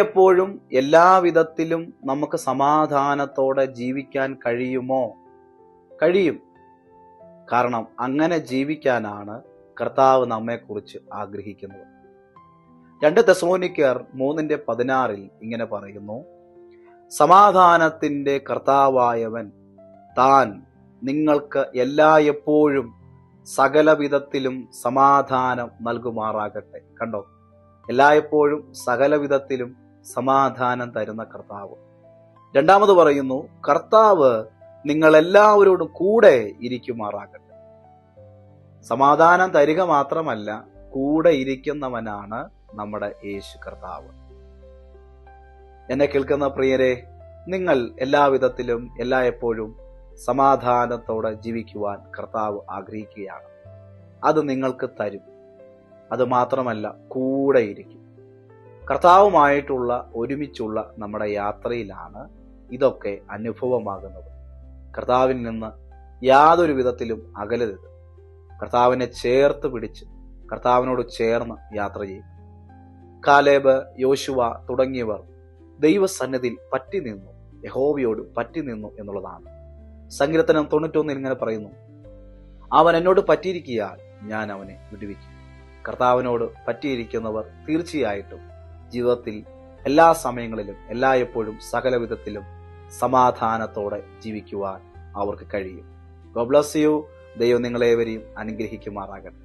എപ്പോഴും എല്ലാവിധത്തിലും നമുക്ക് സമാധാനത്തോടെ ജീവിക്കാൻ കഴിയുമോ? കഴിയും. കാരണം അങ്ങനെ ജീവിക്കാനാണ് കർത്താവ് നമ്മെക്കുറിച്ച് ആഗ്രഹിക്കുന്നത്. 2 തെസ്സലോനിക്കർ 3:16 ഇങ്ങനെ പറയുന്നു, സമാധാനത്തിന്റെ കർത്താവായവൻ താൻ നിങ്ങൾക്ക് എപ്പോഴും സകലവിധത്തിലും സമാധാനം നൽകുമാറാകട്ടെ. കണ്ടോ, എപ്പോഴും സകലവിധത്തിലും സമാധാനം തരുന്ന കർത്താവ്. രണ്ടാമത് പറയുന്നു, കർത്താവ് നിങ്ങളെല്ലാവരോടും കൂടെ ഇരിക്കുമാറാകട്ടെ. സമാധാനം തരിക മാത്രമല്ല, കൂടെ ഇരിക്കുന്നവനാണ് നമ്മുടെ യേശു കർത്താവ്. എന്നെ കേൾക്കുന്ന പ്രിയരെ, നിങ്ങൾ എല്ലാവിധത്തിലും എപ്പോഴും സമാധാനത്തോടെ ജീവിക്കുവാൻ കർത്താവ് ആഗ്രഹിക്കുകയാണ്. അത് നിങ്ങൾക്ക് തരും. അത് മാത്രമല്ല, കൂടെ ഇരിക്കും. കർത്താവുമായിട്ടുള്ള ഒരുമിച്ചുള്ള നമ്മുടെ യാത്രയിലാണ് ഇതൊക്കെ അനുഭവമാകുന്നത്. കർത്താവിൽ നിന്ന് യാതൊരു വിധത്തിലും അകലരുത്. കർത്താവിനെ ചേർത്ത് പിടിച്ച് കർത്താവിനോട് ചേർന്ന് യാത്ര ചെയ്യും. കാലേബ്, യോശുവ തുടങ്ങിയവർ ദൈവസന്നിധിയിൽ പറ്റി നിന്നു, യഹോവയോട് പറ്റി നിന്നു എന്നുള്ളതാണ്. സങ്കീർത്തനം 91 ഇങ്ങനെ പറയുന്നു, അവൻ എന്നോട് പറ്റിയിരിക്കിയാൽ ഞാൻ അവനെ വിടുവിക്കും. കർത്താവിനോട് പറ്റിയിരിക്കുന്നവർ തീർച്ചയായിട്ടും ജീവിതത്തിൽ എല്ലാ സമയങ്ങളിലും എപ്പോഴും സകലവിധത്തിലും സമാധാനത്തോടെ ജീവിക്കുവാൻ അവർക്ക് കഴിയും. God bless you. ദൈവം നിങ്ങളേവരെയും അനുഗ്രഹിക്കുമാറാകട്ടെ.